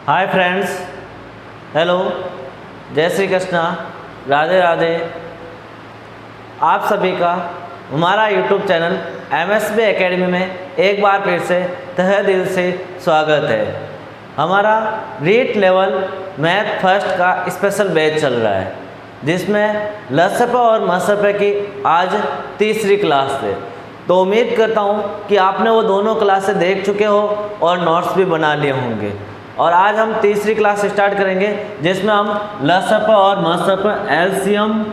Hi friends, hello, जय श्री कृष्णा, राधे राधे। आप सभी का हमारा यूट्यूब चैनल MSB एकेडमी में एक बार फिर से तहे दिल से स्वागत है। हमारा रीट लेवल मैथ फर्स्ट का स्पेशल बैच चल रहा है, जिसमें लसप और मसप की आज तीसरी क्लास है। तो उम्मीद करता हूँ कि आपने वो दोनों क्लासें देख चुके हो और नोट्स भी बना लिए होंगे। और आज हम तीसरी क्लास स्टार्ट करेंगे, जिसमें हम लसप और मसप, एलसीएम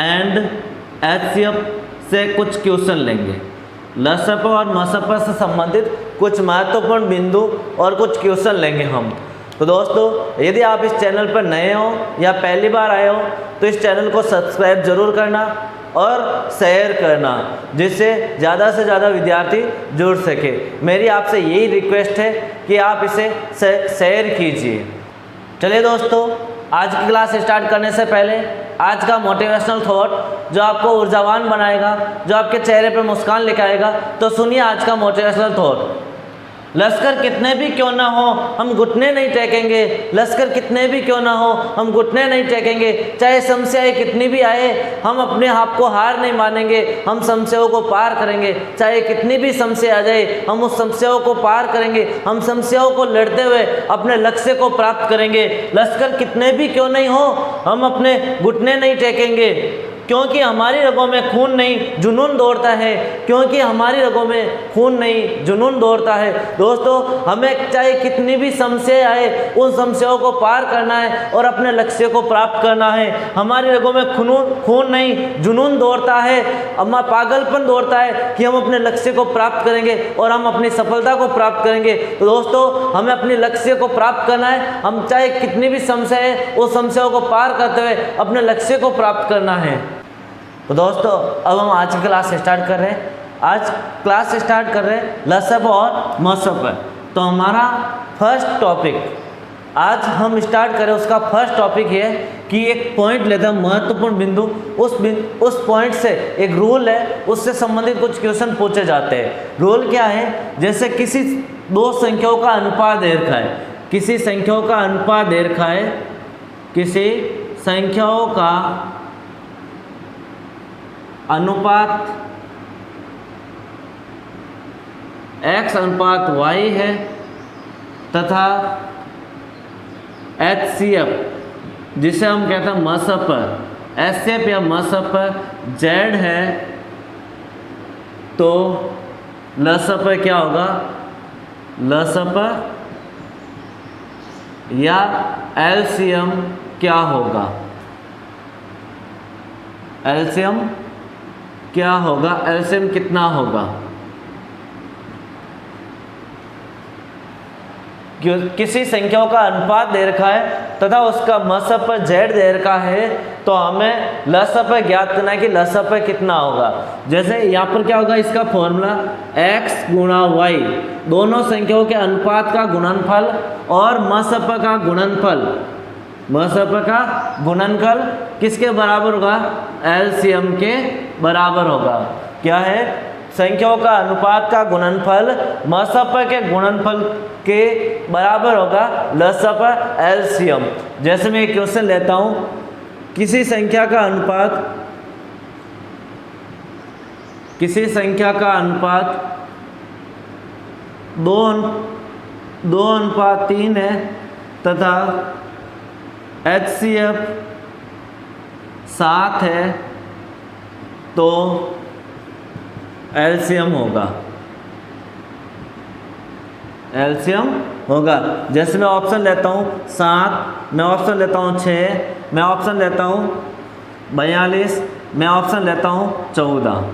एंड एचसीएफ से कुछ क्वेश्चन लेंगे। लसप और मसप से संबंधित कुछ महत्वपूर्ण बिंदु और कुछ क्वेश्चन लेंगे हम। तो दोस्तों, यदि आप इस चैनल पर नए हो या पहली बार आए हो तो इस चैनल को सब्सक्राइब जरूर करना और शेयर करना, जिससे ज़्यादा से ज़्यादा विद्यार्थी जुड़ सके। मेरी आपसे यही रिक्वेस्ट है कि आप इसे शेयर कीजिए। चलिए दोस्तों, आज की क्लास स्टार्ट करने से पहले आज का मोटिवेशनल थॉट जो आपको ऊर्जावान बनाएगा, जो आपके चेहरे पर मुस्कान लेकर आएगा, तो सुनिए आज का मोटिवेशनल थॉट। लश्कर कितने भी क्यों ना हो हम घुटने नहीं टेकेंगे। लश्कर कितने भी क्यों ना हो हम घुटने नहीं टेकेंगे। चाहे समस्याएं कितनी भी आए, हम अपने आप को हार नहीं मानेंगे। हम समस्याओं को पार करेंगे। चाहे कितनी भी समस्या आ जाए, हम उस समस्याओं को पार करेंगे। हम समस्याओं को लड़ते हुए अपने लक्ष्य को प्राप्त करेंगे। लश्कर कितने भी क्यों नहीं हो, हम अपने घुटने नहीं टेकेंगे, क्योंकि हमारी रगों में खून नहीं जुनून दौड़ता है। क्योंकि हमारी रगों में खून नहीं जुनून दौड़ता है। दोस्तों, हमें चाहे कितनी भी समस्या आए, उन समस्याओं को पार करना है और अपने लक्ष्य को प्राप्त करना है। हमारी रगों में खून नहीं जुनून दौड़ता है, हमारा पागलपन दौड़ता है कि हम अपने लक्ष्य को प्राप्त करेंगे और हम अपनी सफलता को प्राप्त करेंगे। तो दोस्तों, हमें अपने लक्ष्य को प्राप्त करना है। हम चाहे कितनी भी समस्या है, उस समस्याओं को पार करते हुए अपने लक्ष्य को प्राप्त करना है। तो दोस्तों, अब हम आज की क्लास स्टार्ट कर रहे हैं। आज क्लास स्टार्ट कर रहे हैं लसप और मसप। तो हमारा फर्स्ट टॉपिक आज हम स्टार्ट करें, उसका फर्स्ट टॉपिक ये है कि एक पॉइंट लेते हैं, महत्वपूर्ण बिंदु। उस पॉइंट से एक रूल है, उससे संबंधित कुछ क्वेश्चन पूछे जाते हैं। रूल क्या है? जैसे किसी दो संख्याओं का अनुपात दे रखा है, किसी संख्याओं का अनुपात दे रखा है, किसी संख्याओं का अनुपात x अनुपात y है तथा HCF, जिसे हम कहते हैं मसप, HCF या मसप z है, तो लसप क्या होगा? लसप या LCM क्या होगा? LCM क्या होगा? LCM कितना होगा? किसी संख्याओं का अनुपात दे रखा है तथा उसका मसप z दे रखा है, तो हमें लसप ज्ञात करना है कि लसप कितना होगा। जैसे यहाँ पर क्या होगा, इसका फॉर्मूला x गुणा y, दोनों संख्याओं के अनुपात का गुणनफल और मसप का गुणनफल, मसप का गुणनफल किसके बराबर होगा? LCM के बराबर होगा। क्या है? संख्याओं का अनुपात का गुणनफल मसप के गुणनफल के बराबर होगा लसप LCM। जैसे मैं एक क्वेश्चन लेता हूँ, किसी संख्या का अनुपात 2:3 है तथा HCF 7 है, तो LCM होगा। LCM होगा। जैसे मैं ऑप्शन लेता हूँ 7, मैं ऑप्शन लेता हूँ 6, मैं ऑप्शन लेता हूँ 42, मैं ऑप्शन लेता हूँ 14।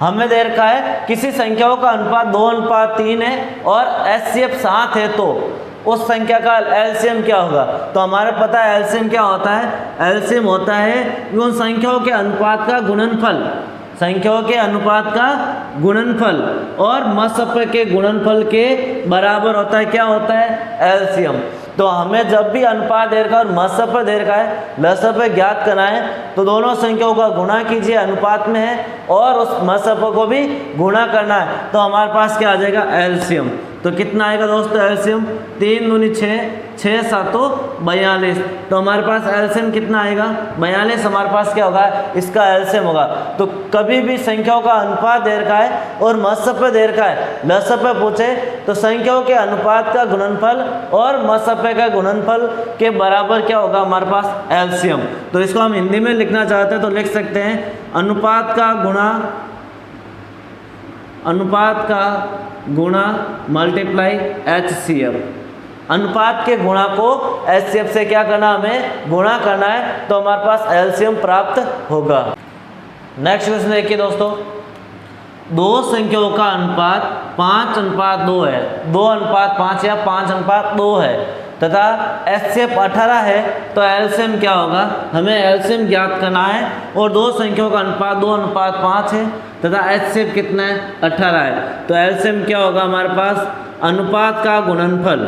हमें दे रखा है किसी संख्याओं का अनुपात 2:3 है और HCF 7 है, तो उस संख्या का LCM क्या होगा? तो हमारे पता है LCM क्या होता है? LCM होता है उन संख्याओं के अनुपात का गुणनफल, संख्याओं के अनुपात का गुणनफल और मसप के गुणनफल के बराबर होता है। क्या होता है? LCM। तो हमें जब भी अनुपात दे रखा है और मसप दे रखा है, लसप ज्ञात करना है, तो दोनों संख्याओं का गुणा कीजिए, अनुपात में है, और उस मसप को भी गुणा करना है, तो हमारे पास क्या आ जाएगा? LCM। तो कितना आएगा दोस्तों एलसीएम, 3 दूनी 6, 6 सातों 42। तो हमारे पास एलसीएम कितना आएगा 42 हमारे पास क्या होगा इसका एलसीएम होगा। तो कभी भी संख्याओं का अनुपात दे रखा है और मसप्पे दे रखा है, लसप्पे पूछे तो संख्याओं के अनुपात का गुणनफल और मसप्पे का गुणनफल के बराबर क्या होगा हमारे पास एलसीएम। तो इसको हम हिंदी में लिखना चाहते हैं तो लिख सकते हैं अनुपात का गुणा मल्टीप्लाई HCF। अनुपात के गुणा को HCF से क्या करना, हमें गुणा करना है, तो हमारे पास एलसीएम प्राप्त होगा। नेक्स्ट क्वेश्चन देखिए दोस्तों, दो संख्याओं का अनुपात 5:2 है, 2:5 या 5:2 है तथा HCF 18 है, तो एलसीएम क्या होगा, हमें एलसीएम ज्ञात करना है। और दो संख्याओं का अनुपात 2:5 है तथा HCF कितना है 18 है, तो एलसीएम क्या होगा हमारे पास अनुपात का गुणनफल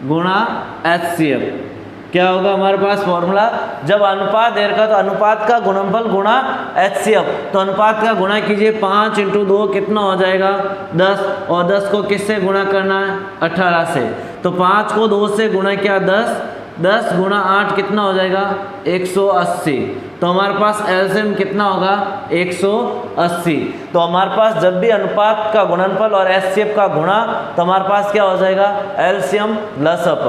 गुणा HCF। क्या होगा हमारे पास फॉर्मूला, जब अनुपात दे रखा तो अनुपात का गुणनफल गुणा HCF। तो अनुपात का गुणा कीजिए, 5 × 2 कितना हो जाएगा 10, और 10 को किससे गुणा करना है 18 से। तो 5 को 2 से गुणा किया 10, 10 × 8 कितना हो जाएगा 180। तो हमारे पास एलसीएम कितना होगा 180। तो हमारे पास जब भी अनुपात का गुणनफल और HCF का गुणा, तो हमारे पास क्या हो जाएगा एलसीएम लसप।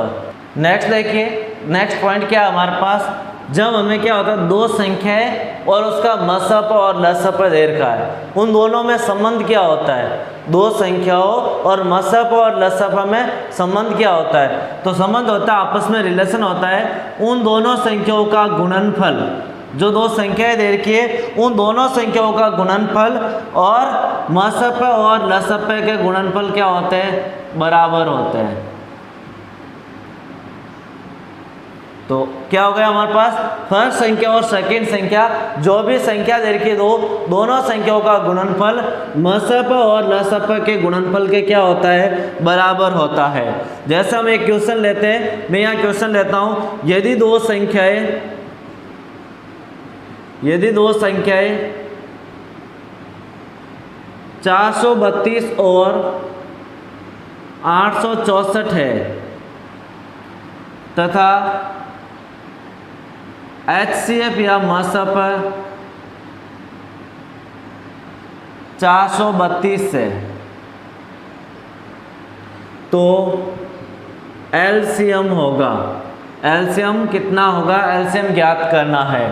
नेक्स्ट देखिए, नेक्स्ट पॉइंट क्या है हमारे पास, जब हमें क्या होता है दो संख्याएं और उसका मसप और लसप दे रखा है, उन दोनों में संबंध क्या होता है, दो संख्याओं और मसप और लसप में संबंध क्या होता है, तो संबंध होता है आपस में रिलेशन होता है उन दोनों संख्याओं का गुणनफल। जो दो संख्याएं दे रखी है उन दोनों संख्याओं का गुणनफल और मसप और लसप के गुणनफल क्या होते हैं, बराबर होते हैं। तो क्या हो गया हमारे पास फर्स्ट संख्या और सेकंड संख्या, जो भी संख्या दे रखी है दोनों संख्याओं का गुणनफल मसप और लसप के गुणनफल के क्या होता है, बराबर होता है। जैसे हम एक क्वेश्चन लेते हैं, मैं यहाँ क्वेश्चन लेता हूँ, यदि दो संख्याएं 432 और 864 है तथा HCF या मसप 432 है, तो एलसीएम होगा, एलसीएम कितना होगा, एलसीएम ज्ञात करना है।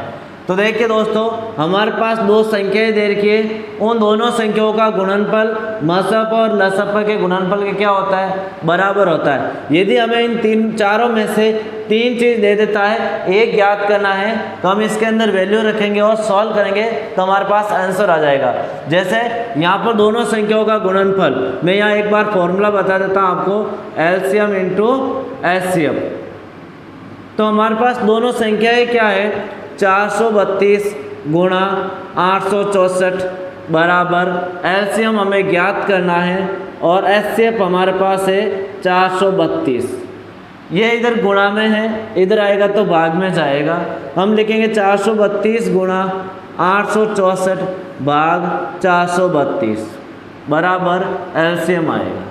तो देखिए दोस्तों, हमारे पास दो संख्याएं दे रखी है, उन दोनों संख्याओं का गुणनफल मसप और लसप के गुणनफल के क्या होता है, बराबर होता है। यदि हमें इन चारों में से 3 चीज़ दे देता है, एक ज्ञात करना है, तो हम इसके अंदर वैल्यू रखेंगे और सॉल्व करेंगे तो हमारे पास आंसर आ जाएगा। जैसे यहाँ पर दोनों संख्याओं का गुणनफल, मैं यहाँ एक बार फॉर्मूला बता देता हूँ आपको, एलसीएम इंटू HCF। तो हमारे पास दोनों संख्याएं क्या है, 432 गुणा 864 बराबर एलसीएम हमें ज्ञात करना है और HCF हमारे पास है 432। ये इधर गुणा में है, इधर आएगा तो भाग में जाएगा। हम लिखेंगे 432 गुणा 864 भाग 432 बराबर एलसीएम आएगा।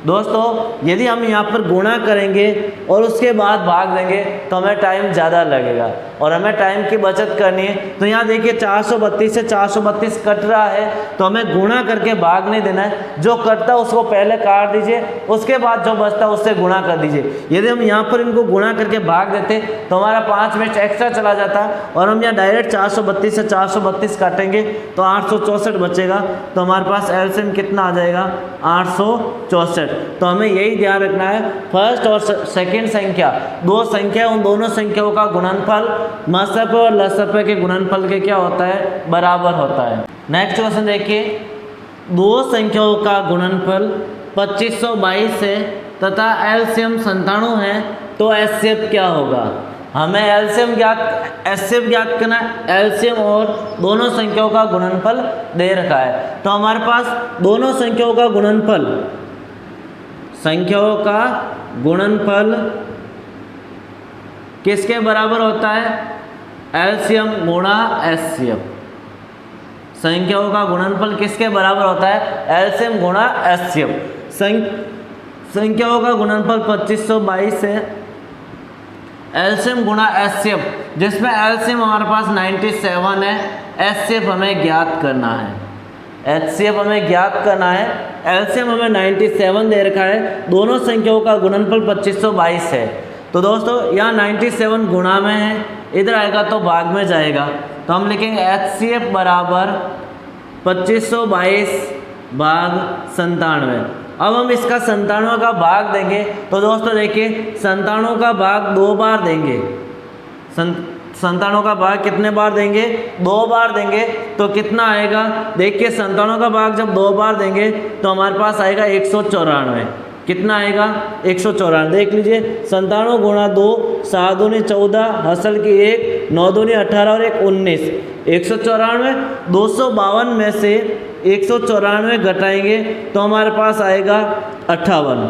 दोस्तों यदि हम यहाँ पर गुणा करेंगे और उसके बाद भाग देंगे तो हमें टाइम ज़्यादा लगेगा और हमें टाइम की बचत करनी है। तो यहाँ देखिए 432 से 432 कट रहा है, तो हमें गुणा करके भाग नहीं देना है, जो कटता है उसको पहले काट दीजिए, उसके बाद जो बचता है उससे गुणा कर दीजिए। यदि हम यहाँ पर इनको गुणा करके भाग देते तो हमारा 5 मिनट एक्स्ट्रा चला जाता और हम यहाँ डायरेक्ट 432 से 432 काटेंगे तो 864 बचेगा। तो हमारे पास एलसीएम कितना आ जाएगा 864। तो हमें यही ध्यान रखना है, फर्स्ट और सेकंड संख्या, दो संख्या, उन दोनों संख्याओं का गुणनफल मसप और लसप के गुणनफल के क्या होता है, बराबर होता है। नेक्स्ट क्वेश्चन देखिए, दो संख्याओं का गुणनफल 2522 है तथा एलसीएम 97 है, तो HCF क्या होगा। हमें HCF ज्ञात करना है। एलसीएम और दोनों संख्याओं का गुणनफल दे रखा है, तो हमारे पास दोनों संख्याओं का गुणनफल किसके बराबर होता है, एलसीएम गुणा HCF। संख्याओं का गुणनफल किसके बराबर होता है? एलसीएम गुणा एचसीएफ। संख्याओं का गुणनफल 2522 है, एलसीएम गुणा एचसीएफ, जिसमें एलसीएम हमारे पास 97 है, एचसीएफ हमें ज्ञात करना है, एचसीएफ हमें ज्ञात करना है। एलसीएम हमें 97 दे रखा है, दोनों संख्याओं का गुणनफल 2522 है। तो दोस्तों यहाँ 97 गुणा में है, इधर आएगा तो भाग में जाएगा, तो हम लिखेंगे एचसीएफ बराबर 2522 भाग 97। अब हम इसका 97 का भाग देंगे, तो दोस्तों देखिए 97 का भाग 2 बार देंगे, 97 का भाग कितने बार देंगे? 2 बार देंगे, तो कितना आएगा? देखिए 97 का भाग जब 2 बार देंगे तो हमारे पास आएगा 194। कितना आएगा? 194। देख लीजिए 97 गुणा 2, 7 दूनी 14, हसल की 1, 9 दूनी 18 और 1 19, 194। 252 में से 194 घटाएंगे तो हमारे पास आएगा 58।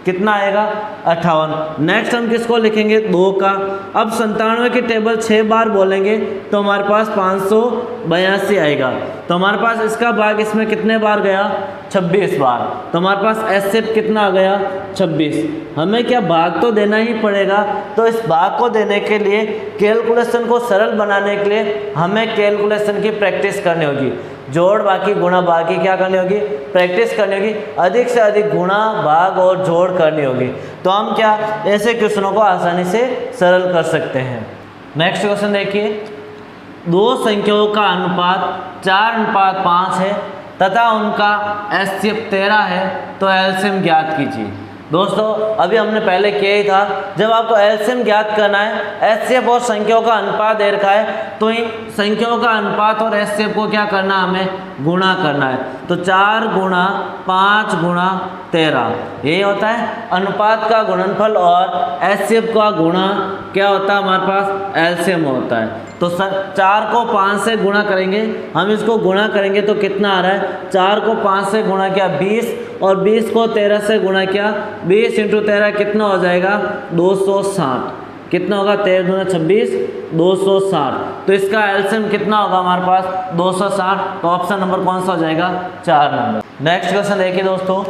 कितना आएगा? 58। नेक्स्ट हम किसको लिखेंगे? 2 का। अब 97 की टेबल 6 बार बोलेंगे तो हमारे पास 582 आएगा, तो हमारे पास इसका भाग इसमें कितने बार गया? 26 बार, तो हमारे पास एचसीएफ कितना आ गया? 26। हमें क्या भाग तो देना ही पड़ेगा, तो इस भाग को देने के लिए कैलकुलेशन को सरल बनाने के लिए हमें कैलकुलेशन की प्रैक्टिस करनी होगी। जोड़ बाकी गुणा बाकी क्या करनी होगी? प्रैक्टिस करनी होगी, अधिक से अधिक गुणा भाग और जोड़ करनी होगी, तो हम क्या ऐसे क्वेश्चनों को आसानी से सरल कर सकते हैं। नेक्स्ट क्वेश्चन देखिए, दो संख्याओं का अनुपात 4:5 है तथा उनका एचसीएफ 13 है, तो एलसीएम ज्ञात कीजिए। दोस्तों अभी हमने पहले किया ही था, जब आपको एलसीएम ज्ञात करना है, एचसीएफ और संख्याओं का अनुपात दे रखा है, तो इन संख्याओं का अनुपात और एचसीएफ को क्या करना है? हमें गुणा करना है। तो 4 गुणा 5 गुणा 13, यही होता है अनुपात का गुणनफल, और एचसीएफ का गुणा क्या होता है? हमारे पास एलसीएम होता है। तो 4 को 5 से गुणा करेंगे, हम इसको गुणा करेंगे तो कितना आ रहा है? 4 को 5 से गुणा किया 20, और 20 को 13 से गुणा किया, 20 × 13 कितना हो जाएगा? 260। कितना होगा? 13 दूना 26, 260। तो इसका एलसीएम कितना होगा हमारे पास? 260। तो ऑप्शन नंबर कौन सा हो जाएगा? 4 नंबर। नेक्स्ट क्वेश्चन देखिए दोस्तों,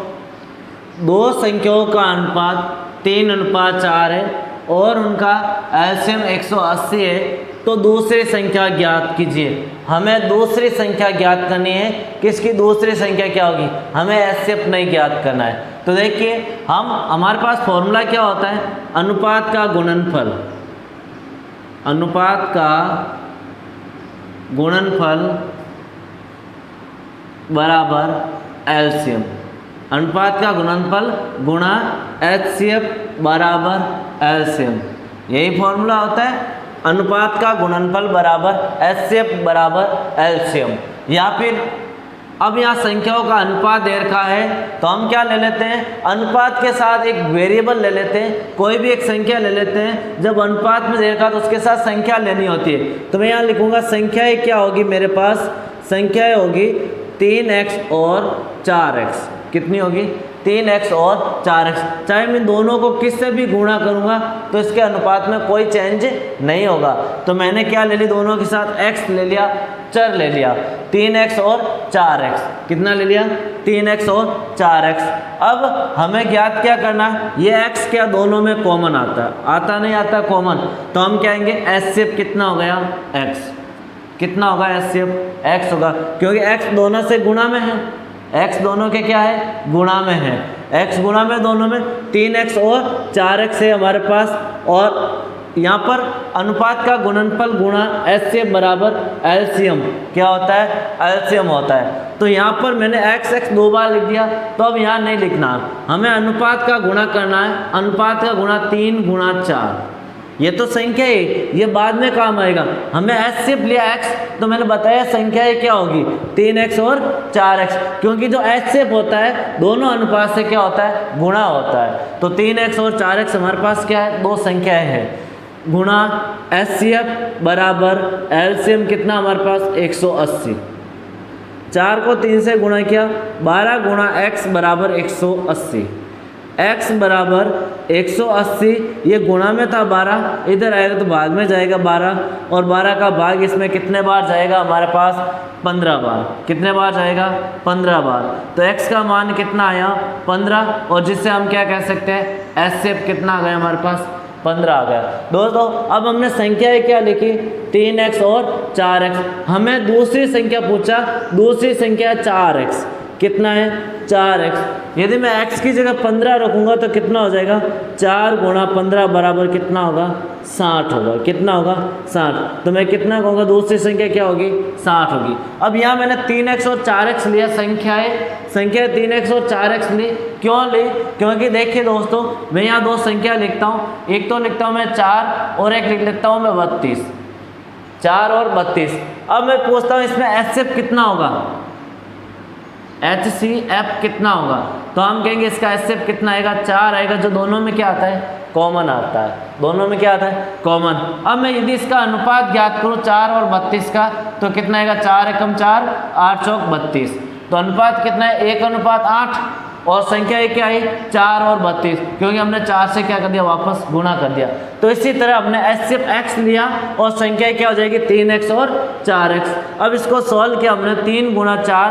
दो संख्याओं का अनुपात 3:4 है और उनका एलसीएम 180 है, तो दूसरी संख्या ज्ञात कीजिए। हमें दूसरी संख्या ज्ञात करनी है। किसकी दूसरी संख्या क्या होगी? हमें एचसीएफ नहीं ज्ञात करना है। तो देखिए हमारे पास फॉर्मूला क्या होता है? अनुपात का गुणनफल, अनुपात का गुणनफल बराबर एलसीएम, अनुपात का गुणनफल गुणा एचसीएफ बराबर एलसीएम, यही फॉर्मूला होता है। अनुपात का गुणनफल बराबर एचसीएफ बराबर एलसीएम। या फिर अब यहाँ संख्याओं का अनुपात दे रखा है, तो हम क्या ले लेते हैं? अनुपात के साथ एक वेरिएबल ले लेते हैं, कोई भी एक संख्या ले लेते हैं। जब अनुपात में दे रखा तो उसके साथ संख्या लेनी होती है, तो मैं यहाँ लिखूँगा संख्याएँ क्या होगी मेरे पास? संख्याएँ होगी 3x और 4x। कितनी होगी? 3x और 4x। चाहे मैं दोनों को किससे भी गुणा करूंगा तो इसके अनुपात में कोई चेंज नहीं होगा। तो मैंने क्या ले ली? दोनों के साथ x ले लिया, चर ले लिया, 3x और 4x। कितना ले लिया? 3x और 4x। अब हमें ज्ञात क्या करना है? ये x क्या दोनों में कॉमन आता है? आता नहीं आता कॉमन, तो हम कहेंगे एचसीएफ कितना हो गया? x। कितना होगा एचसीएफ? x होगा, क्योंकि x दोनों से गुणा में है, x दोनों के क्या है? गुणा में है। x गुणा में दोनों में 3x और 4x है हमारे पास, और यहाँ पर अनुपात का गुणनफल गुणा एचसीएफ बराबर एलसीएम क्या होता है? एलसीएम होता है। तो यहाँ पर मैंने x 2 बार लिख दिया, तो अब यहाँ नहीं लिखना, हमें अनुपात का गुणा करना है। अनुपात का गुणा 3 गुणा 4, ये तो संख्या है, ये बाद में काम आएगा। हमें एचसीएफ लिया x, तो मैंने बताया संख्या ये क्या होगी? 3x और 4x, क्योंकि जो एचसीएफ होता है दोनों अनुपात से क्या होता है? गुणा होता है। तो 3x और 4x हमारे पास क्या है? दो संख्याएं हैं। गुणा एचसीएफ बराबर एलसीएम कितना हमारे पास? 180। 4 को 3 से गुणा किया, 12 गुणा x बराबर 180। x बराबर 180, ये गुणा में था 12, इधर आएगा तो भाग में जाएगा 12, और 12 का भाग इसमें कितने बार जाएगा हमारे पास 15 बार। कितने बार जाएगा 15 बार। तो x का मान कितना आया 15, और जिससे हम क्या कह सकते हैं HCF कितना आ गया हमारे पास 15 आ गया। दोस्तों अब हमने संख्याएं क्या लिखी 3x और 4x। हमें दूसरी संख्या पूछा, दूसरी संख्या 4x, कितना है 4x। यदि मैं x की जगह 15 रखूंगा तो कितना हो जाएगा 4 गुणा 15 बराबर कितना होगा 60 होगा। कितना होगा 60। तो मैं कितना कहूँगा दूसरी संख्या क्या होगी 60 होगी। अब यहाँ मैंने 3x और 4x लिया, संख्याएं 3x और 4x ली। क्यों ली? क्योंकि देखिए दोस्तों मैं यहाँ दो संख्या लिखता हूँ, एक तो लिखता हूँ मैं 4 और एक लिख लेता हूँ मैं 32, 4 और 32। अब मैं पूछता हूँ इसमें HCF कितना होगा, HCF कितना होगा। तो हम कहेंगे इसका HCF कितना आएगा 4 आएगा, जो दोनों में क्या आता है कॉमन आता है। दोनों में क्या आता है कॉमन। अब मैं यदि इसका अनुपात ज्ञात करूँ 4 और 32 का तो कितना आएगा 4 एकम 4, 8 चौक 32। तो अनुपात कितना है 1:8, और संख्या एक क्या आई 4 और 32, क्योंकि हमने 4 से क्या कर दिया वापस गुणा कर दिया। तो इसी तरह हमने HCF x लिया और संख्या क्या हो जाएगी 3x और 4x। अब इसको सॉल्व किया हमने 3 गुणा 4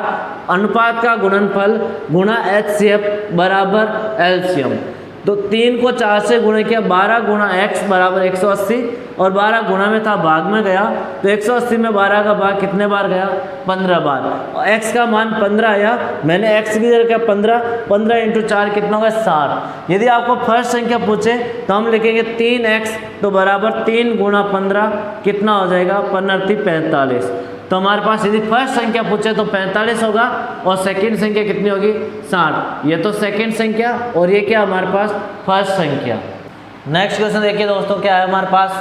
अनुपात का गुणनफल गुणा HCF बराबर LCM। तो 3 को 4 से गुणा किया, 12 गुणा x बराबर 180, और 12 गुणा में था भाग में गया, तो 180 में 12 का भाग कितने बार गया 15 बार। और x का मान 15 आया, मैंने x की जगह क्या 15 इंटू 4 कितना होगा 60। यदि आपको फर्स्ट संख्या पूछे तो हम लिखेंगे 3x तो बराबर 3 गुणा 15 कितना हो जाएगा 45। तो हमारे पास यदि फर्स्ट संख्या पूछे तो 45 होगा, और सेकंड संख्या कितनी होगी 60। ये तो सेकंड संख्या और ये क्या हमारे पास फर्स्ट संख्या। नेक्स्ट क्वेश्चन देखिए दोस्तों क्या है हमारे पास,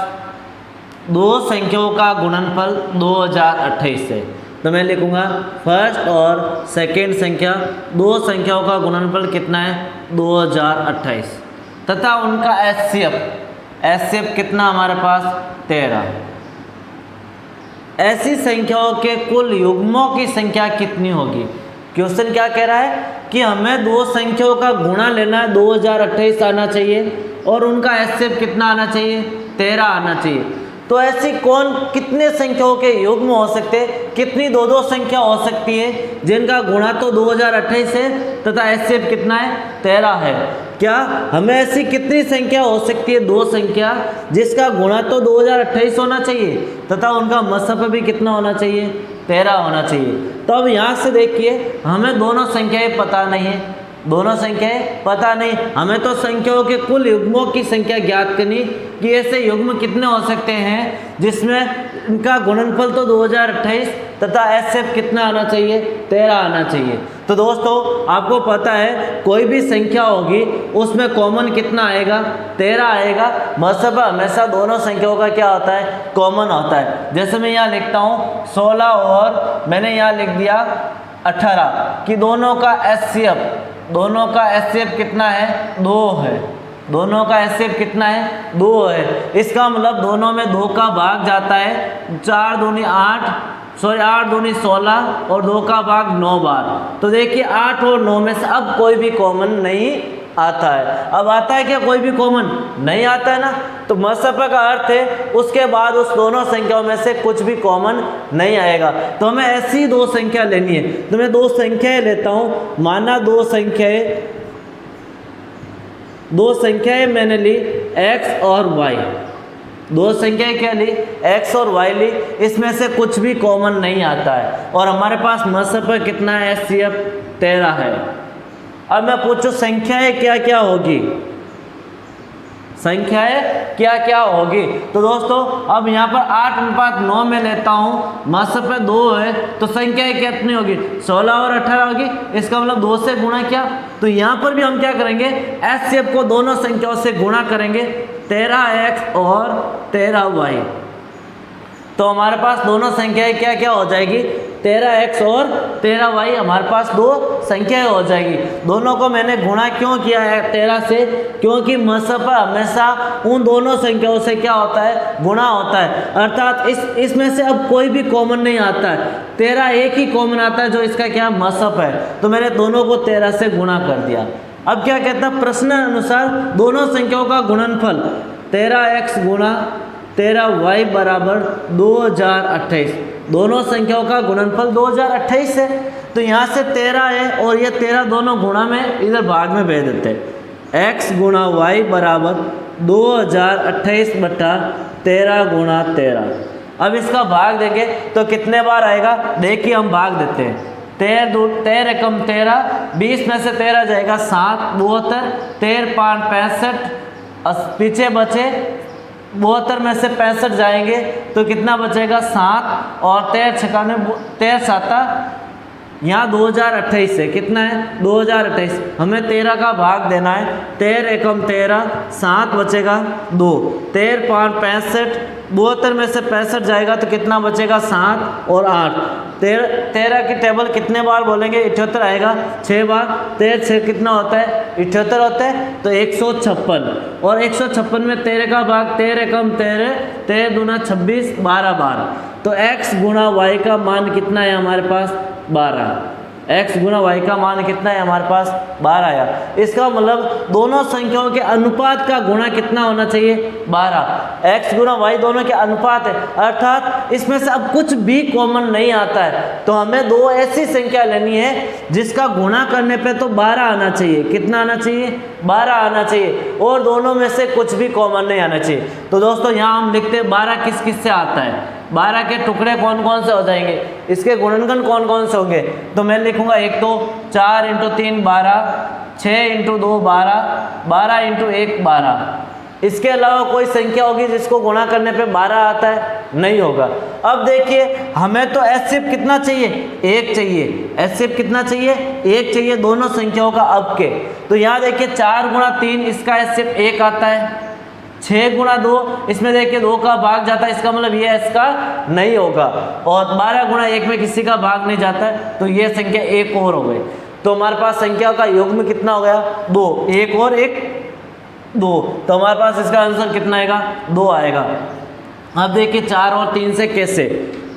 दो संख्याओं का गुणनफल 2028 से। तो मैं लिखूंगा फर्स्ट और सेकंड संख्या, दो संख्याओं का गुणनफल कितना है 2028, तथा उनका HCF कितना हमारे पास 13। ऐसी संख्याओं के कुल युग्मों की संख्या कितनी होगी। क्वेश्चन क्या कह रहा है कि हमें दो संख्याओं का गुणा लेना है, 2028 आना चाहिए, और उनका HCF कितना आना चाहिए 13 आना चाहिए। तो ऐसी कौन कितने संख्याओं के युग्म हो सकते हैं, कितनी दो संख्या हो सकती है जिनका गुणा तो 2028 है तथा HCF कितना है 13 है। क्या हमें ऐसी कितनी संख्या हो सकती है, दो संख्या जिसका गुणा तो 2028 होना चाहिए तथा उनका मसफ भी कितना होना चाहिए 13 होना चाहिए। तो अब यहाँ से देखिए हमें दोनों संख्याएं पता नहीं है, दोनों संख्याएं पता नहीं, हमें तो संख्याओं के कुल युग्मों की संख्या ज्ञात करनी कि ऐसे युग्म कितने हो सकते हैं जिसमें इनका गुणनफल तो 2028 तथा HCF कितना आना चाहिए 13 आना चाहिए। तो दोस्तों आपको पता है कोई भी संख्या होगी उसमें कॉमन कितना आएगा 13 आएगा। मतलब हमेशा दोनों संख्याओं का क्या होता है कॉमन होता है। जैसे मैं यहाँ लिखता हूँ 16 और मैंने यहाँ लिख दिया 18 कि दोनों का HCF कितना है 2 है, दोनों का HCF कितना है 2 है। इसका मतलब दोनों में 2 का भाग जाता है, 4 दूनी 8 दूनी 16 और 2 का भाग 9 बार। तो देखिए 8 और 9 में से अब कोई भी कॉमन नहीं आता है। अब आता है क्या कोई भी कॉमन नहीं आता है ना, तो मसफा का अर्थ है उसके बाद उस दोनों संख्याओं में से कुछ भी कॉमन नहीं आएगा। तो हमें ऐसी दो संख्या लेनी है। तो मैं दो संख्याएं लेता हूँ, माना दो संख्याएं मैंने ली x और y, दो संख्याएं क्या ली x और y ली, इसमें से कुछ भी कॉमन नहीं आता है और हमारे पास मसफा कितना है HCF 13 है। अब मैं पूछूं संख्याएं क्या क्या होगी, संख्याएं क्या क्या होगी। तो दोस्तों अब यहाँ पर 8:9 में लेता हूँ, मसफा 2 है तो संख्याएं कितनी होगी 16 और 18 होगी। इसका मतलब 2 से गुणा किया, तो यहाँ पर भी हम क्या करेंगे HCF को दोनों संख्याओं से गुणा करेंगे 13x और 13y। तो हमारे पास दोनों संख्याएं क्या क्या हो जाएगी 13x और 13y, हमारे पास दो संख्याएं हो जाएगी। दोनों को मैंने गुणा क्यों किया है 13 से, क्योंकि मसफा हमेशा उन दोनों संख्याओं से क्या होता है गुणा होता है। अर्थात इसमें से अब कोई भी कॉमन नहीं आता है, 13 एक ही कॉमन आता है जो इसका क्या मसफ है। तो मैंने दोनों को 13 से गुणा कर दिया। अब क्या कहता है प्रश्न अनुसार दोनों संख्याओं का गुणनफल 13x गुणा 13y बराबर 2028। दोनों संख्याओं का गुणनफल 2028 है, तो यहाँ से 13 है और ये 13 दोनों गुणा में इधर भाग में भेज देते हैं। x गुणा y बराबर 2028 बटा 13 गुणा 13। अब इसका भाग देंगे तो कितने बार आएगा, देखिए हम भाग देते हैं। 13 एकम 13, 20 में से 13 जाएगा 7, 72, 13 5 65, पीछे बचे 72 में से 65 जाएंगे तो कितना बचेगा 7, और 13 छकाने 13 7, यहाँ 2028 है, कितना है 2028, हमें 13 का भाग देना है। 13 एकम 13, 7 बचेगा 2, 13 5 65, 72 में से 65 जाएगा तो कितना बचेगा 7 और 8। 13 की टेबल कितने बार बोलेंगे, 78 आएगा 6 बार। 13 6 कितना होता है 78 होता है, तो 156, और 156 में 13 का भाग 13 एकम 13, 13 दूना 26, 12 बार। तो x गुणा y का मान कितना है हमारे पास 12। x गुणा y का मान कितना है हमारे पास 12 आया। इसका मतलब दोनों संख्याओं के अनुपात का गुणा कितना होना चाहिए 12। x गुणा y दोनों के अनुपात है, अर्थात इसमें से अब कुछ भी कॉमन नहीं आता है, तो हमें दो ऐसी संख्या लेनी है जिसका गुणा करने पे तो 12 आना चाहिए। कितना आना चाहिए 12 आना चाहिए, और दोनों में से कुछ भी कॉमन नहीं आना चाहिए। तो दोस्तों यहाँ हम लिखते हैं 12 किस किस से आता है, 12 के टुकड़े कौन कौन से हो जाएंगे, इसके गुणनखंड कौन कौन से होंगे। तो मैं लिखूंगा एक तो 4 × 3 12, 6 × 2 12, 12 × 1 12। इसके अलावा कोई संख्या होगी जिसको गुणा करने पे 12 आता है, नहीं होगा। अब देखिए हमें तो एचसीएफ कितना चाहिए, 1 चाहिए। एचसीएफ कितना चाहिए 1 चाहिए दोनों संख्याओं का अब के। तो यहाँ देखिए 4 × 3 इसका एचसीएफ 1 आता है। 6 × 2 इसमें देखिए 2 का भाग जाता है, इसका मतलब ये इसका नहीं होगा। और 12 × 1 में किसी का भाग नहीं जाता है, तो ये संख्या 1 और हो गई। तो हमारे पास संख्या का युग्म कितना हो गया 2, 1 और 1 2। तो हमारे पास इसका आंसर कितना आएगा 2 आएगा। अब देखिए 4 और 3 से कैसे,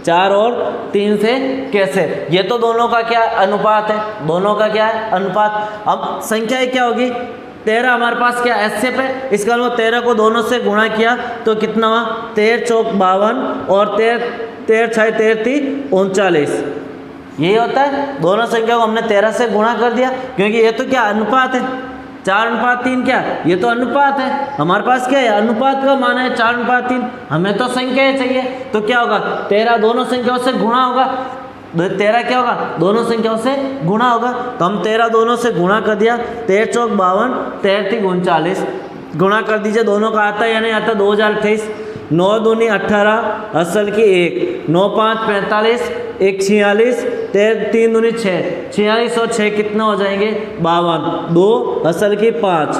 4 और 3 से कैसे, ये तो दोनों का क्या अनुपात है, दोनों का क्या है अनुपात। अब संख्या क्या होगी 13 हमारे पास क्या एचसीएफ है, इसका मतलब 13 को दोनों से गुणा किया तो कितना हुआ 13 चौक 52 और 13 6 33 39। यही होता है, दोनों संख्या को हमने 13 से गुणा कर दिया, क्योंकि ये तो क्या अनुपात है 4:3 क्या, ये तो अनुपात है। हमारे पास क्या है अनुपात का मान है 4:3, हमें तो संख्या चाहिए। तो क्या होगा 13 दोनों संख्याओं से गुणा होगा, 13 क्या होगा दोनों संख्याओं से गुणा होगा। तो हम 13 दोनों से गुणा कर दिया, 13 चौक 52, 13 3 39, गुणा कर दीजिए दोनों का आता है या नहीं आता 2028। 9 दूनी 18 असल की 1, 9 5 45, 1 46, 3 दूनी 6, 46 और 6 कितना हो जाएंगे 52, 2 असल की 5,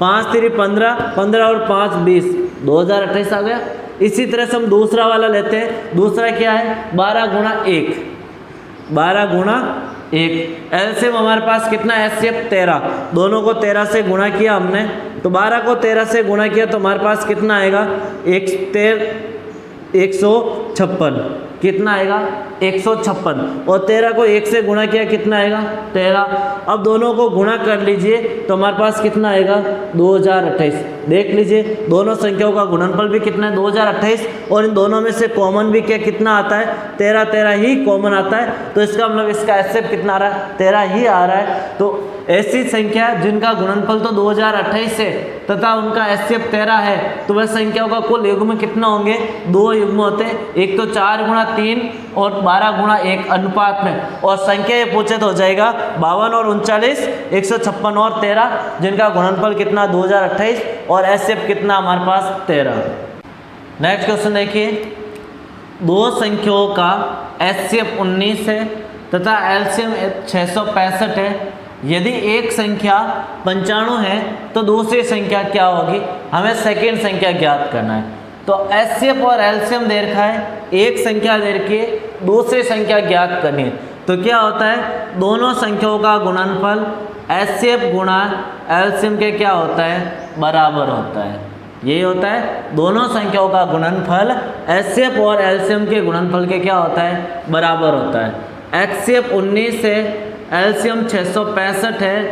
5 3 15, 15 और 5 20, 2028 आ गया। इसी तरह से हम दूसरा वाला लेते हैं। दूसरा क्या है 12 × 1, 12 × 1। एलसीएम हमारे पास कितना एचसीएफ 13, दोनों को 13 से गुणा किया हमने, तो 12 को 13 से गुणा किया तो हमारे पास कितना आएगा 156, कितना आएगा 156, और 13 को 1 से गुणा किया कितना आएगा 13। अब दोनों को गुणा कर लीजिए तो हमारे पास कितना आएगा 2028। देख लीजिए दोनों संख्याओं का गुणनफल भी कितना है 2028, और इन दोनों में से कॉमन भी क्या कितना आता है 13 13 ही कॉमन आता है। तो इसका मतलब इसका एचसीएफ कितना आ रहा है 13 ही आ रहा है। तो ऐसी संख्या जिनका गुणनफल तो 2028 है तथा उनका एचसीएफ 13 है, तो वह संख्याओं का कुल युग्म कितना होंगे 2 युग्म होते हैं, एक तो 4 × 3 और 12 × 1 अनुपात में। और संख्या ये पूछे तो हो जाएगा 52 और 39, 156 और 13, जिनका गुणनफल कितना 2028 और एचसीएफ कितना हमारे पास 13। नेक्स्ट क्वेश्चन देखिए, दो संख्याओं का एचसीएफ 19 है तथा एलसीएम 665 है। यदि एक संख्या 95 है तो दूसरी संख्या क्या होगी, हमें सेकेंड संख्या ज्ञात करना है। तो एचसीएफ और एलसीएम दे रखा है, एक संख्या दे रखी है, दूसरी संख्या ज्ञात करनी है। तो क्या होता है दोनों संख्याओं का गुणनफल एचसीएफ गुणा एलसीएम के क्या होता है बराबर होता है। यही होता है दोनों संख्याओं का गुणनफल एचसीएफ और एलसीएम के गुणनफल के क्या होता है बराबर होता है। एचसीएफ 19 है, एलसीएम 665 है,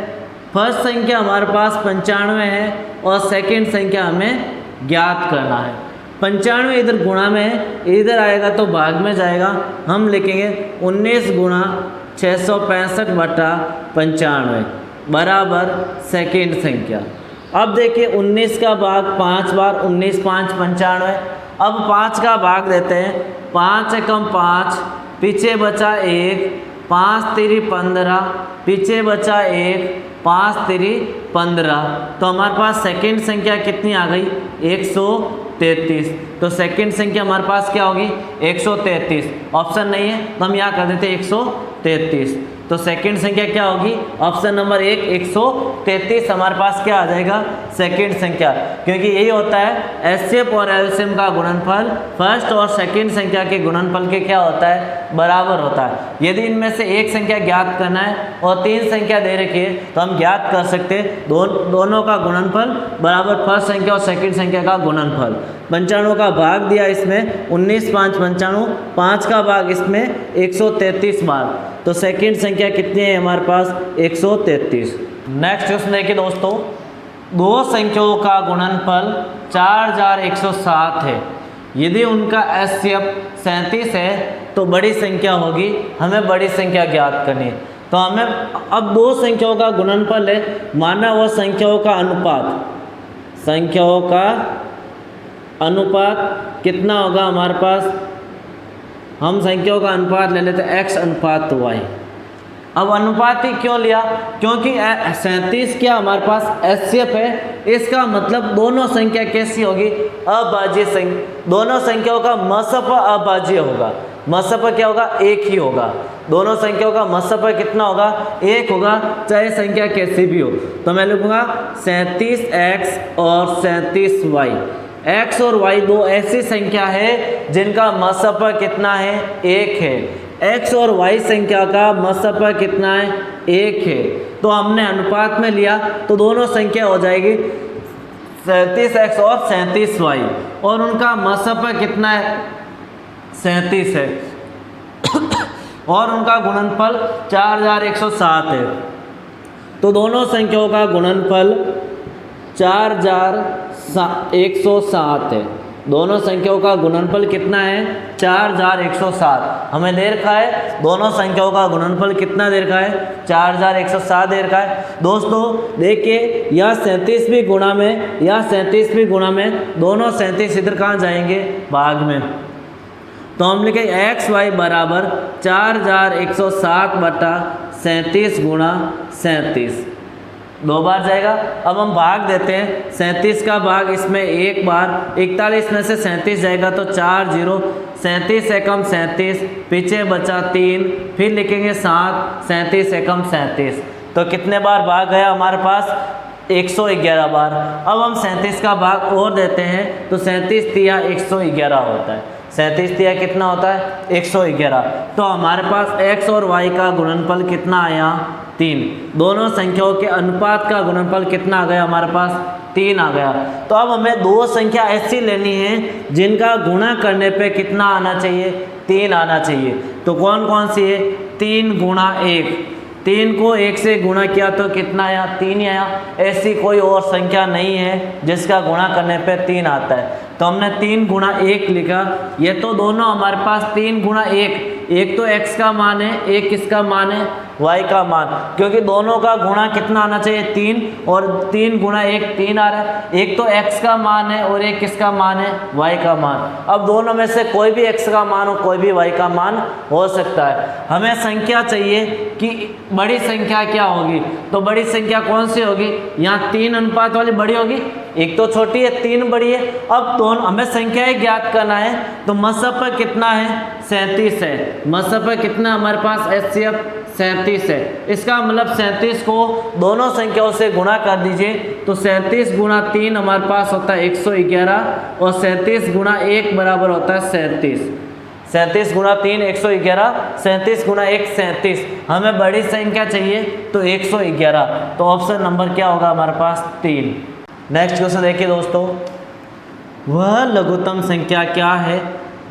फर्स्ट संख्या हमारे पास 95 है और सेकंड संख्या हमें ज्ञात करना है। 95 इधर गुणा में है, इधर आएगा तो भाग में जाएगा। हम लिखेंगे 19 गुणा 665/95 बराबर सेकंड संख्या। अब देखिए 19 का भाग 5 बार, 19 5 95। अब 5 का भाग देते हैं, 5 एकम 5, पीछे बचा 1, 5 तिरी 15, पीछे बचा 1, 5 तिरी 15। तो हमारे पास सेकंड संख्या कितनी आ गई? 133। तो सेकंड संख्या हमारे पास क्या होगी? 133। ऑप्शन नहीं है तो हम यहाँ कर देते 133। तो सेकंड संख्या क्या होगी? ऑप्शन नंबर 1 133 हमारे पास क्या आ जाएगा? सेकंड संख्या। क्योंकि यही होता है एचसीएफ और एलसीएम का गुणनफल फर्स्ट और सेकंड संख्या के गुणनफल के क्या होता है? बराबर होता है। यदि इनमें से एक संख्या ज्ञात करना है और 3 संख्या दे रखी है तो हम ज्ञात कर सकते हैं दोनों का गुणनफल बराबर फर्स्ट संख्या और सेकंड संख्या का गुणनफल। 95 का भाग दिया इसमें 19 5 95, 5 का भाग इसमें 133 बार। तो सेकंड संख्या कितनी है हमारे पास? 133। नेक्स्ट क्वेश्चन देखिए दोस्तों, दो संख्याओं का गुणनफल 4107 है। यदि उनका एचसीएफ 37 है तो बड़ी संख्या होगी, हमें बड़ी संख्या ज्ञात करनी है। तो हमें अब दो संख्याओं का गुणनफल है, माना वह संख्याओं का अनुपात, संख्याओं का अनुपात कितना होगा हमारे पास? हम संख्याओं का अनुपात ले लेते हैं x अनुपात y। अब अनुपात ही क्यों लिया? क्योंकि 37 क्या हमारे पास एचसीएफ है, इसका मतलब दोनों संख्या कैसी होगी? अभाज्य संख्या। दोनों संख्याओं का मसफ अभाज्य होगा। मसफ क्या होगा? एक ही होगा। दोनों संख्याओं का मसफ कितना होगा? एक होगा, चाहे संख्या कैसी भी हो। तो मैं लिखूंगा 37x और 37y। x और y दो ऐसी संख्या है जिनका मसफा कितना है? एक है। x और y संख्या का मसफा कितना है? एक है। तो हमने अनुपात में लिया तो दोनों संख्या हो जाएगी 37x और 37y और उनका मसफा कितना है? 37 है और उनका गुणनफल 4107 है। तो दोनों संख्याओं का गुणनफल 4107 है। दोनों संख्याओं का गुणनफल कितना है? 4107। हमें दे रखा है दोनों संख्याओं का गुणनफल कितना दे रखा है? 4107 दे रखा है। दोस्तों देखिए, यह 37 भी गुणा में, यह 37 भी गुणा में, दोनों 37 इधर कहाँ जाएंगे? भाग में। तो हम लिखें एक्स वाई बराबर 4107/37 गुणा 37, 2 बार जाएगा। अब हम भाग देते हैं, 37 का भाग इसमें एक बार, 41 में से 37 जाएगा तो 4 0, 37 एकम 37, पीछे बचा 3, फिर लिखेंगे 7, 37 एकम 37। तो कितने बार भाग गया हमारे पास? 111 बार। अब हम 37 का भाग और देते हैं तो 37 तिया 111 होता है। 37 तिया कितना होता है? 111। तो हमारे पास x और y का गुणनफल कितना आया? 3। दोनों संख्याओं के अनुपात का गुणनफल कितना आ गया हमारे पास? 3 आ गया। तो अब हमें दो संख्या ऐसी लेनी है जिनका गुणा करने पे कितना आना चाहिए? 3 आना चाहिए। तो कौन कौन सी है? 3 गुणा 1, 3 को 1 से गुणा किया तो कितना आया? 3 ही आया। ऐसी कोई और संख्या नहीं है जिसका गुणा करने पे 3 आता है। तो हमने 3 गुणा 1 लिखा। ये तो दोनों हमारे पास 3 गुणा 1, एक तो x का मान है, एक किसका मान है? y का मान। क्योंकि दोनों का गुणा कितना आना चाहिए? 3, और 3 गुणा 1 3 आ रहा है। एक तो x का मान है और एक किसका मान है? y का मान। अब दोनों में से कोई भी x का मान हो, कोई भी y का मान हो सकता है। हमें संख्या चाहिए कि बड़ी संख्या क्या होगी। तो बड़ी संख्या कौन सी होगी? यहाँ 3 अनुपात वाली बड़ी होगी, एक तो छोटी है, 3 बड़ी है। अब दोनों हमें संख्याएं ज्ञात करना है। तो मसफा कितना है? 37 है। मसफा कितना हमारे पास? एचसीएफ 37 है। इसका मतलब 37 को दोनों संख्याओं से गुणा कर दीजिए तो 37 गुणा 3 हमारे पास होता है 111 और 37 गुणा 1 बराबर होता है 37। 37 गुणा 3 111, 37 गुणा 1 37। हमें बड़ी संख्या चाहिए तो 111। तो ऑप्शन नंबर क्या होगा हमारे पास? 3। नेक्स्ट क्वेश्चन देखिए दोस्तों, वह लघुत्तम संख्या क्या है?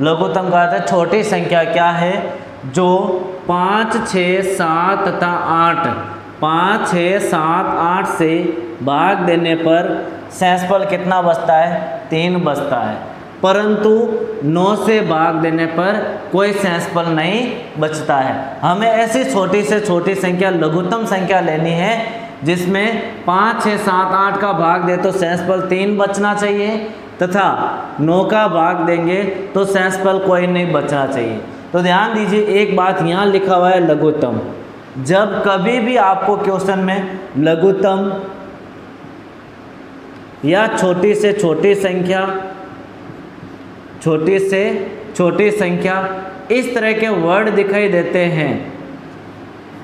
लघुत्तम का अर्थ है छोटी संख्या क्या है जो 5 6 7 तथा 8, 5, 6, 7, 8 से भाग देने पर शेषफल कितना बचता है? 3 बचता है। परंतु 9 से भाग देने पर कोई शेषफल नहीं बचता है। हमें ऐसी छोटी से छोटी संख्या, लघुत्तम संख्या लेनी है जिसमें 5, 6, 7, 8 का भाग दे तो शेषफल 3 बचना चाहिए, तथा 9 का भाग देंगे तो शेषफल कोई नहीं बचना चाहिए। तो ध्यान दीजिए, एक बात यहाँ लिखा हुआ है लघुत्तम। जब कभी भी आपको क्वेश्चन में लघुत्तम या छोटी से छोटी संख्या, छोटी से छोटी संख्या इस तरह के वर्ड दिखाई देते हैं,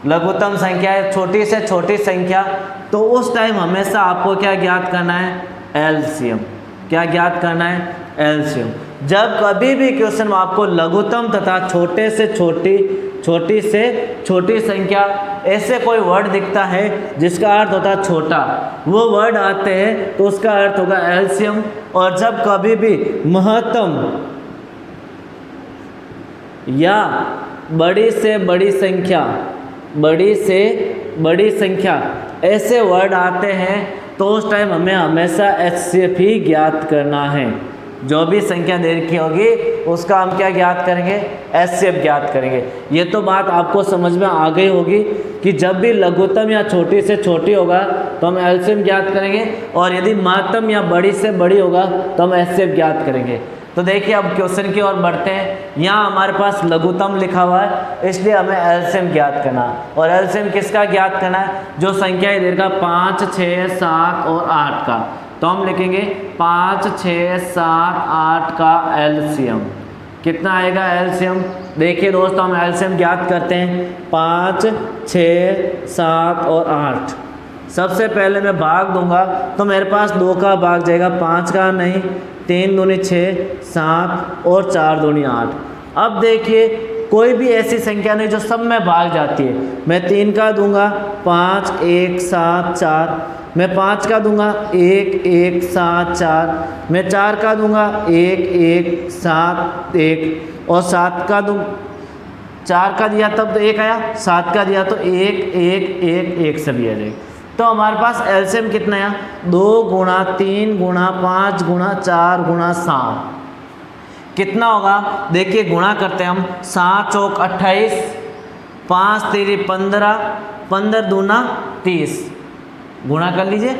लघुत्तम संख्या है, छोटी से छोटी संख्या, तो उस टाइम हमेशा आपको क्या ज्ञात करना है? एलसीएम। क्या ज्ञात करना है? एलसीएम। जब कभी भी क्वेश्चन में आपको लघुत्तम तथा छोटे से छोटी, छोटी से छोटी संख्या ऐसे कोई वर्ड दिखता है जिसका अर्थ होता है छोटा, वो वर्ड आते हैं तो उसका अर्थ होगा एलसीएम। और जब कभी भी महत्तम या बड़ी से बड़ी संख्या, बड़ी से बड़ी संख्या ऐसे वर्ड आते हैं तो उस टाइम हमें हमेशा एचसीएफ ही ज्ञात करना है। जो भी संख्या दे रखी होगी उसका हम क्या ज्ञात करेंगे? एचसीएफ ज्ञात करेंगे। ये तो बात आपको समझ में आ गई होगी कि जब भी लघुत्तम या छोटी से छोटी होगा तो हम एलसीएम ज्ञात करेंगे, और यदि महत्तम या बड़ी से बड़ी होगा तो हम एचसीएफ ज्ञात करेंगे। तो देखिए अब क्वेश्चन की ओर बढ़ते हैं। यहाँ हमारे पास लघुत्तम लिखा हुआ है, इसलिए हमें एलसीएम ज्ञात करना है। और एलसीएम किसका ज्ञात करना है? जो संख्या इधर का 5, 6, 7 और 8 का। तो हम लिखेंगे 5, 6, 7, 8 का एलसीएम। कितना आएगा एलसीएम? देखिए दोस्तों, हम एलसीएम ज्ञात करते हैं 5, 6, 7 और 8। सबसे पहले मैं भाग दूंगा तो मेरे पास 2 का भाग जाएगा, 5 का नहीं। 3 दूनी 6, 7 और 4 दूनी 8। अब देखिए कोई भी ऐसी संख्या नहीं जो सब में भाग जाती है। मैं 3 का दूंगा 5, 1, 7, 4। मैं 5 का दूंगा 1, 1, 7, 4। मैं 4 का दूंगा 1, 1, 7, 1। और 7 का दूँ, 4 का दिया तब तो 1 आया, 7 का दिया तो 1, 1, 1, 1 सभी आ जाएगा। तो हमारे पास एलसीएम कितना है? 2 गुणा 3 गुणा 5 गुणा 4 गुणा 7। कितना होगा? देखिए गुणा करते हैं हम। 7 चौक 28, 5 तेरी 15, 15 दूना 30। गुणा कर लीजिए।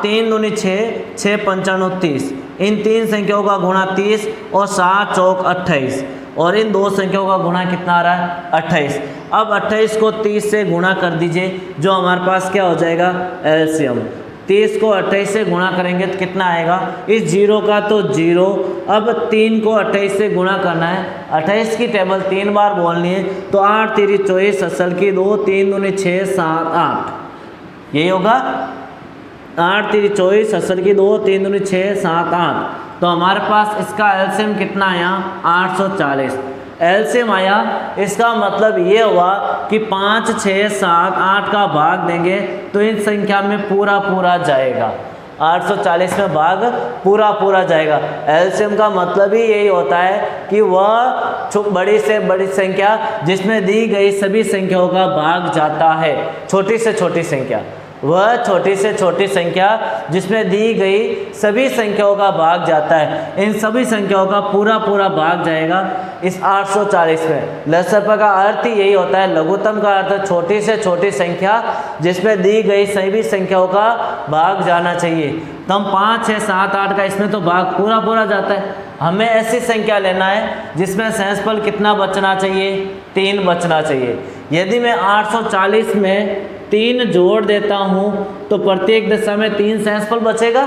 3 दूनी 6, 6 पंचानवे 30। इन 3 संख्याओं का गुणा 30 और 7 चौक 28, और इन 2 संख्याओं का गुणा कितना आ रहा है? 28। अब 28 को 30 से गुणा कर दीजिए, जो हमारे पास क्या हो जाएगा? एलसीएम। 30 को 28 से गुणा करेंगे तो कितना आएगा? इस 0 का तो 0। अब 3 को 28 से गुणा करना है। 28 की टेबल 3 बार बोलनी है, तो 8 तेरी 24, असल की 2, 3 दूनी 6, 7, 8। यही होगा 8 तेरी 24, असल की 2, 3 दूनी 6, 7, 8। तो हमारे पास इसका एलसीएम कितना आया? 840 एलसीएम आया। इसका मतलब ये हुआ कि 5, 6, 7, 8 का भाग देंगे तो इन संख्या में पूरा पूरा जाएगा। 840 में भाग पूरा पूरा जाएगा। एलसीएम का मतलब ही यही होता है कि वह बड़ी से बड़ी संख्या जिसमें दी गई सभी संख्याओं का भाग जाता है। छोटी से छोटी संख्या, वह छोटी से छोटी संख्या जिसमें दी गई सभी संख्याओं का भाग जाता है। इन सभी संख्याओं का पूरा पूरा भाग जाएगा इस 840 में। लसप का अर्थ ही यही होता है। लघुत्तम का अर्थ छोटी से छोटी संख्या जिसमें दी गई सभी संख्याओं का भाग जाना चाहिए। तो हम 5, 6, 7, 8 का इसमें तो भाग पूरा पूरा जाता है। हमें ऐसी संख्या लेना है जिसमें शेषफल कितना बचना चाहिए? 3 बचना चाहिए। यदि मैं 840 में 3 जोड़ देता हूँ तो प्रत्येक दशा में 3 शेषफल बचेगा,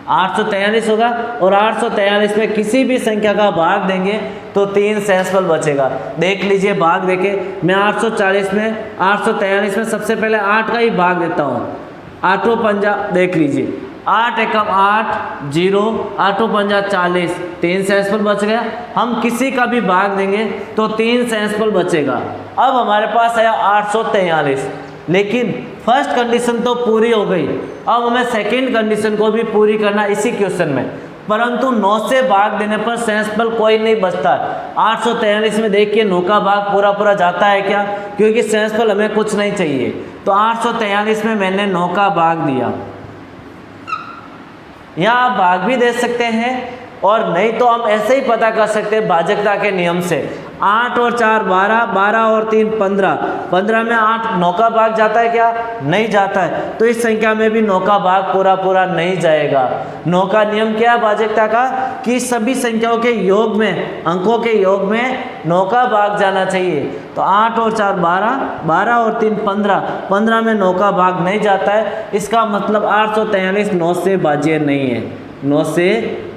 843 होगा। और 843 में किसी भी संख्या का भाग देंगे तो 3 शेषफल बचेगा। देख लीजिए भाग देके, मैं 840 में 843 में सबसे पहले 8 का ही भाग देता हूँ। 8 पंजा देख लीजिए, 8 एकम 8 0, 8 पंजा 40, 3 शेषफल बच गया। हम किसी का भी भाग देंगे तो 3 शेषफल बचेगा। अब हमारे पास आया 843, लेकिन फर्स्ट कंडीशन तो पूरी हो गई। अब हमें सेकंड कंडीशन को भी पूरी करना इसी क्वेश्चन में। परंतु 9 से भाग देने पर शेषफल कोई नहीं बचता। 843 में देखिए 9 का भाग पूरा पूरा जाता है क्या, क्योंकि शेषफल हमें कुछ नहीं चाहिए। तो 843 में मैंने 9 का भाग दिया। यहाँ आप भाग भी दे सकते हैं और नहीं तो हम ऐसे ही पता कर सकते हैं भाजकता के नियम से। 8 और 4 12, 12 और 3 15, 15 में 8 9 का भाग जाता है क्या, नहीं जाता है। तो इस संख्या में भी 9 का भाग पूरा पूरा नहीं जाएगा। 9 का नियम क्या है भाजकता का, कि सभी संख्याओं के योग में, अंकों के योग में 9 का भाग जाना चाहिए। तो 8 और 4 12, 12 और 3 15, 15 में 9 का भाग नहीं जाता है। इसका मतलब 843 9 से भाज्य नहीं है, 9 से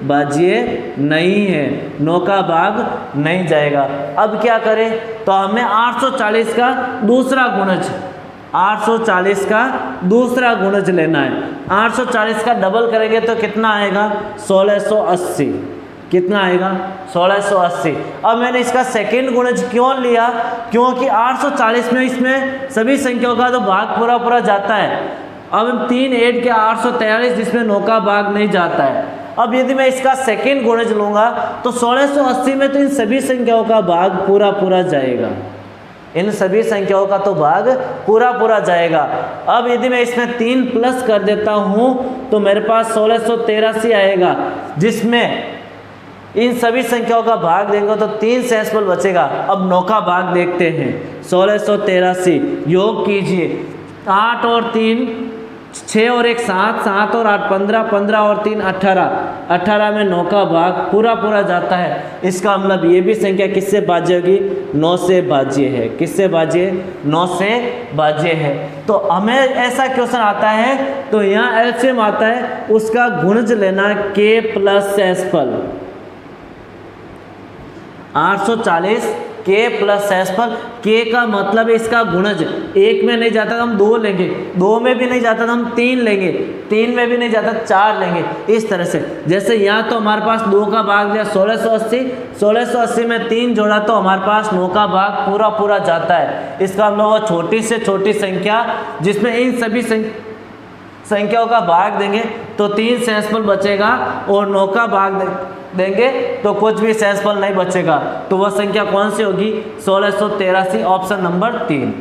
भाज्य नहीं है, 9 का भाग नहीं जाएगा। अब क्या करें, तो हमें 840 का दूसरा गुणज, 840 का दूसरा गुणज लेना है। 840 का डबल करेंगे तो कितना आएगा, 1680। कितना आएगा, 1680। अब मैंने इसका सेकंड गुणज क्यों लिया, क्योंकि 840 में इसमें सभी संख्याओं का तो भाग पूरा पूरा जाता है। अब हम 3 ऐड के 843 जिसमें 9 का भाग नहीं जाता है। अब यदि मैं इसका सेकंड गुणज लूँगा तो 1680 में तो इन सभी संख्याओं का भाग पूरा पूरा जाएगा, इन सभी संख्याओं का तो भाग पूरा पूरा जाएगा। अब यदि मैं इसमें 3 प्लस कर देता हूँ तो मेरे पास 1683 आएगा, जिसमें इन सभी संख्याओं का भाग देंगे तो 3 शेषफल बचेगा। अब 9 का भाग देखते हैं, 1683 योग कीजिए, 8 और 3 6 और 1 7, 7 और 8 15, 15 और 3 18, 18 में 9 का भाग पूरा पूरा जाता है। इसका मतलब ये भी संख्या किससे भाज्य होगी, 9 से भाज्य है। किससे भाज्य, 9 से भाज्य है। तो हमें ऐसा क्वेश्चन आता है तो यहाँ एलसीएम आता है, उसका गुणज लेना k प्लस शेषफल। 840 k प्लस शेषफल, k का मतलब है इसका गुणज। 1 में नहीं जाता तो हम 2 लेंगे, 2 में भी नहीं जाता तो हम 3 लेंगे, 3 में भी नहीं जाता 4 लेंगे। इस तरह से जैसे यहाँ तो हमारे पास 2 का भाग दिया 1680, 1680 में 3 जोड़ा तो हमारे पास 9 का भाग पूरा पूरा जाता है। इसका मतलब वो छोटी से छोटी संख्या जिसमें इन सभी संख्याओं का भाग देंगे तो 3 शेषफल बचेगा, और 9 का भाग देंगे तो कुछ भी शेषफल नहीं बचेगा। तो वह संख्या कौन सी होगी, 1683, ऑप्शन नंबर 3।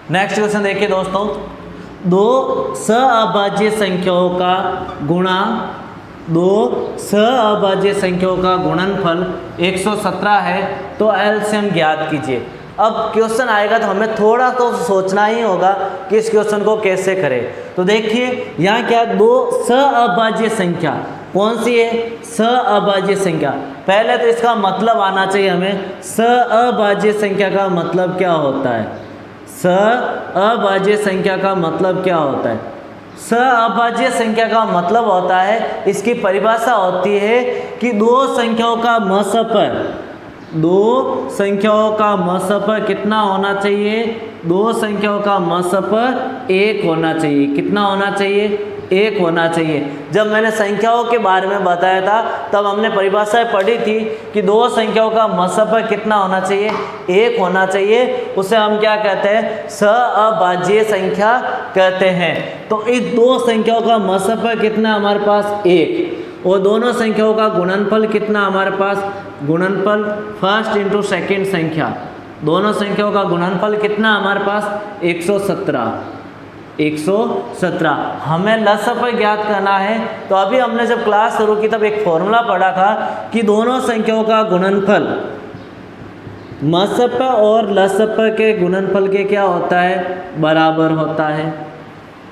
नेक्स्ट क्वेश्चन देखिए दोस्तों, 2 सअभाज्य संख्याओं का गुणा, 2 सअभाज्य संख्याओं का गुणनफल 117 है, तो एलसीएम ज्ञात कीजिए। अब क्वेश्चन आएगा तो हमें थोड़ा तो सोचना ही होगा कि इस क्वेश्चन को कैसे करें। तो देखिए यहाँ क्या, 2 सअभाज्य संख्या कौन सी है, सअभाज्य संख्या। पहले तो इसका मतलब आना चाहिए हमें, सअभाज्य संख्या का मतलब क्या होता है, सअभाज्य संख्या का मतलब क्या होता है। सअभाज्य संख्या का मतलब होता है, इसकी परिभाषा होती है कि 2 संख्याओं का मसफर, 2 संख्याओं का मसफर कितना होना चाहिए, 2 संख्याओं का मसफर 1 होना चाहिए। कितना होना चाहिए, 1 होना चाहिए। जब मैंने संख्याओं के बारे में बताया था तब हमने परिभाषाएं पढ़ी थी कि 2 संख्याओं का मसफर कितना होना चाहिए, 1 होना चाहिए। उसे हम क्या कहते हैं, सअभाज्य संख्या कहते हैं। तो इस 2 संख्याओं का मसफर कितना हमारे पास, 1, और दोनों संख्याओं का गुणनफल कितना हमारे पास, गुणनफल फर्स्ट इंटू सेकेंड संख्या, दोनों संख्याओं का गुणनफल कितना हमारे पास, 117। 117 हमें लसफर ज्ञात करना है। तो अभी हमने जब क्लास शुरू की तब एक फॉर्मूला पढ़ा था कि दोनों संख्याओं का गुणनफल मसफर और लसफर के गुणनफल के क्या होता है, बराबर होता है।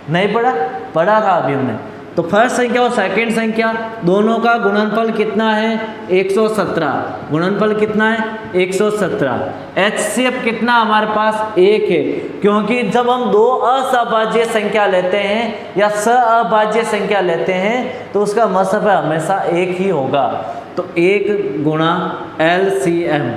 नहीं पढ़ा था अभी हमने। तो फर्स्ट संख्या और सेकंड संख्या दोनों का गुणनफल कितना है, 117। गुणनफल कितना है, 117। एचसीएफ कितना हमारे पास, 1 है, क्योंकि जब हम 2 असअभाज्य संख्या लेते हैं या सअभाज्य संख्या लेते हैं तो उसका मसफर हमेशा 1 ही होगा। तो 1 गुणा एलसीएम।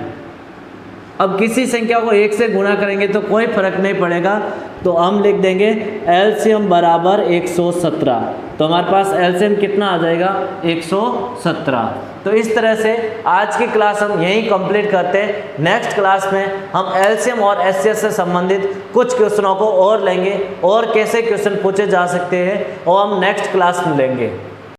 अब किसी संख्या को 1 से गुणा करेंगे तो कोई फर्क नहीं पड़ेगा, तो हम लिख देंगे एलसीएम बराबर 117। तो हमारे पास एलसीएम कितना आ जाएगा, 117। तो इस तरह से आज की क्लास हम यहीं कंप्लीट करते हैं। नेक्स्ट क्लास में हम एलसीएम और एचसीएफ से संबंधित कुछ क्वेश्चनों को और लेंगे और कैसे क्वेश्चन पूछे जा सकते हैं और हम नेक्स्ट क्लास में लेंगे।